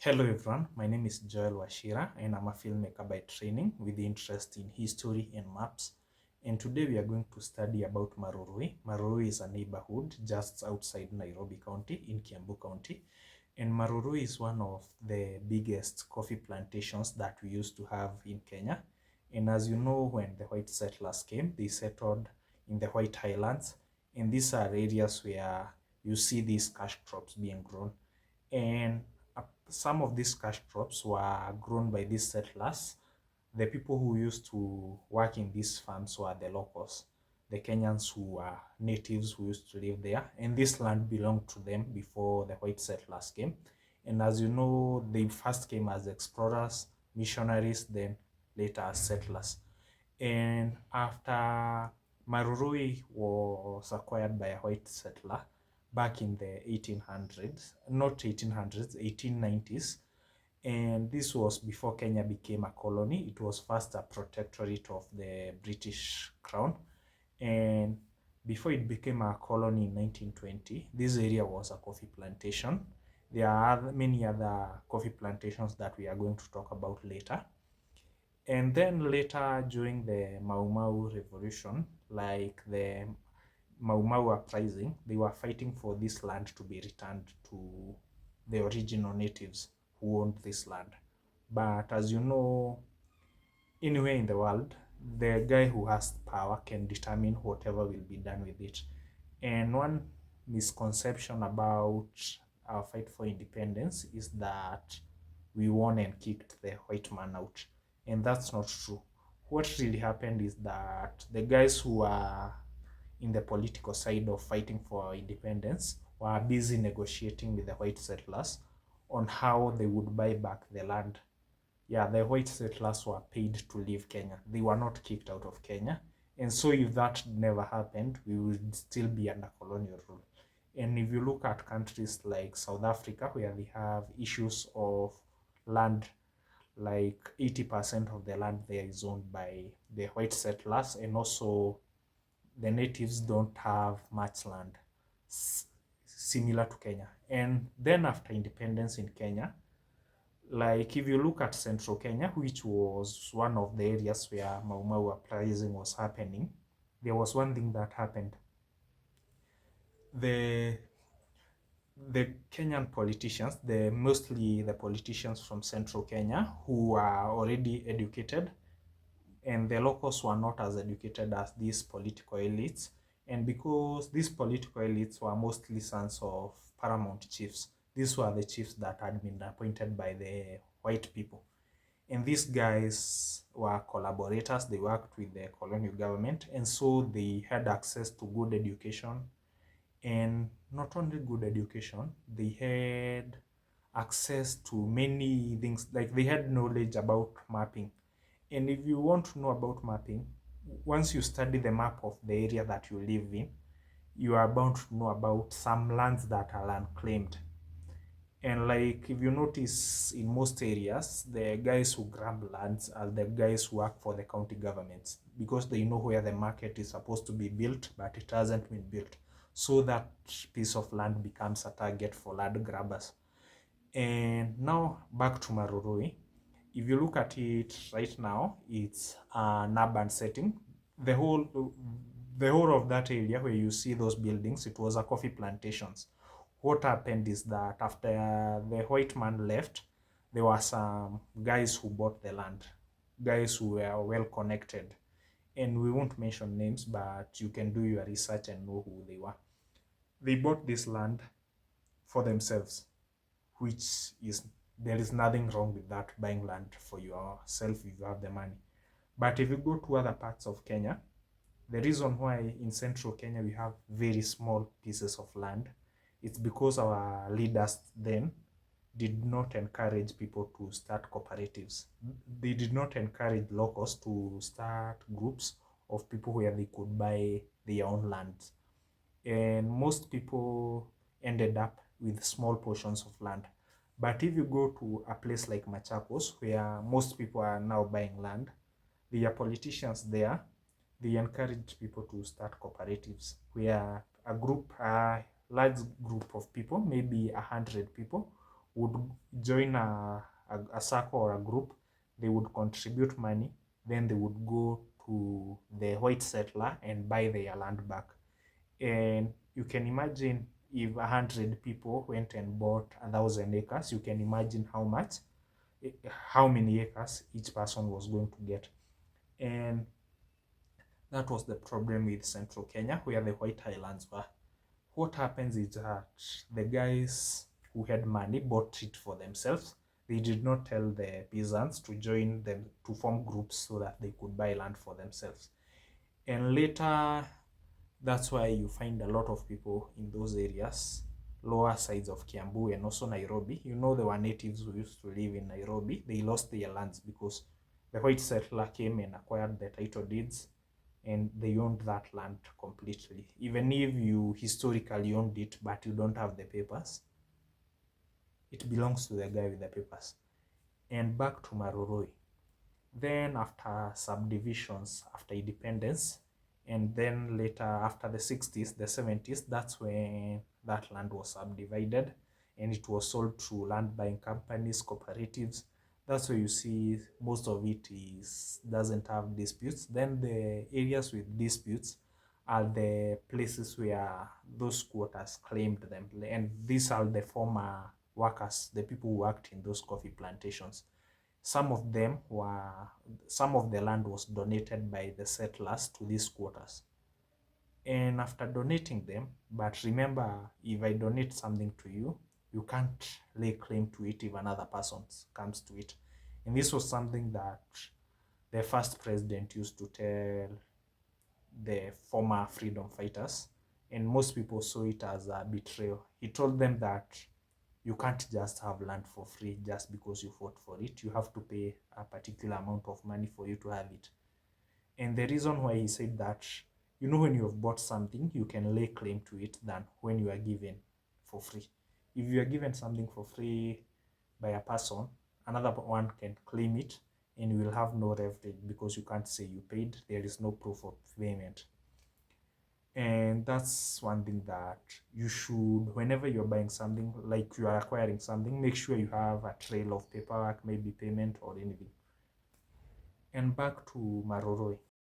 Hello everyone, my name is Joel Washira and I'm a filmmaker by training with interest in history and maps. And today we are going to study about Marurui. Marurui is a neighborhood just outside Nairobi County in Kiambu County. And Marurui is one of the biggest coffee plantations that we used to have in Kenya. And as you know, when the white settlers came, they settled in the White Highlands. And these are areas where you see these cash crops being grown. And some of these cash crops were grown by these settlers. The people who used to work in these farms were the locals, the Kenyans who were natives who used to live there. And this land belonged to them before the white settlers came. And as you know, they first came as explorers, missionaries, then later as settlers. And after Marurui was acquired by a white settler back in the 1800s, not 1800s, 1890s, and this was before Kenya became a colony. It was first a protectorate of the British Crown, and before it became a colony in 1920, this area was a coffee plantation. There are many other coffee plantations that we are going to talk about later. And then later during the Mau Mau revolution, like the Mau Mau uprising, they were fighting for this land to be returned to the original natives who owned this land. But as you know, anywhere in the world, the guy who has power can determine whatever will be done with it. And one misconception about our fight for independence is that we won and kicked the white man out. And that's not true. What really happened is that the guys who are in the political side of fighting for independence were busy negotiating with the white settlers on how they would buy back the land. Yeah, the white settlers were paid to leave Kenya. They were not kicked out of Kenya. And so if that never happened, we would still be under colonial rule. And if you look at countries like South Africa, where they have issues of land, like 80% of the land there is owned by the white settlers, and also the natives don't have much land, similar to Kenya. And then after independence in Kenya, like if you look at central Kenya, which was one of the areas where Mau Mau uprising was happening, there was one thing that happened. The Kenyan politicians, mostly the politicians from central Kenya who are already educated, and the locals were not as educated as these political elites. And because these political elites were mostly sons of paramount chiefs, these were the chiefs that had been appointed by the white people. And these guys were collaborators. They worked with the colonial government, and so they had access to good education. And not only good education, they had access to many things, like they had knowledge about mapping. And if you want to know about mapping, once you study the map of the area that you live in, you are bound to know about some lands that are unclaimed. And like if you notice, in most areas, the guys who grab lands are the guys who work for the county governments, because they know where the market is supposed to be built, but it hasn't been built. So that piece of land becomes a target for land grabbers. And now back to Marurui. If you look at it right now, it's an urban setting. The whole of that area where you see those buildings, it was a coffee plantations. What happened is that after the white man left, there were some guys who bought the land, guys who were well connected. And we won't mention names, but you can do your research and know who they were. They bought this land for themselves, which is, there is nothing wrong with that, buying land for yourself if you have the money. But if you go to other parts of Kenya, the reason why in central Kenya we have very small pieces of land, it's because our leaders then did not encourage people to start cooperatives. They did not encourage locals to start groups of people where they could buy their own land. And most people ended up with small portions of land. But if you go to a place like Machakos, where most people are now buying land, the politicians there, they encourage people to start cooperatives, where a large group of people, maybe 100 people, would join a circle or a group. They would contribute money, then they would go to the white settler and buy their land back. And you can imagine if 100 people went and bought 1,000 acres, you can imagine how many acres each person was going to get. And that was the problem with central Kenya, where the White Highlands were. What happens is that the guys who had money bought it for themselves. They did not tell the peasants to join them to form groups so that they could buy land for themselves. And later, that's why you find a lot of people in those areas, lower sides of Kiambu and also Nairobi. You know, there were natives who used to live in Nairobi. They lost their lands because the white settler came and acquired the title deeds, and they owned that land completely. Even if you historically owned it, but you don't have the papers, it belongs to the guy with the papers. And back to Marurui. Then after subdivisions, after independence, and then later after the 60s, the 70s, that's when that land was subdivided and it was sold to land buying companies, cooperatives. That's where you see most of it doesn't have disputes. Then the areas with disputes are the places where those squatters claimed them. And these are the former workers, the people who worked in those coffee plantations. Some of the land was donated by the settlers to these squatters. And after donating them, but remember, if I donate something to you, you can't lay claim to it if another person comes to it. And this was something that the first president used to tell the former freedom fighters, and most people saw it as a betrayal. He told them that you can't just have land for free just because you fought for it. You have to pay a particular amount of money for you to have it. And the reason why he said that, you know, when you have bought something, you can lay claim to it than when you are given for free. If you are given something for free by a person, another one can claim it and you will have no revenue because you can't say you paid. There is no proof of payment. And that's one thing that you should, whenever you're buying something, like you are acquiring something, make sure you have a trail of paperwork, maybe payment or anything. And back to Marurui.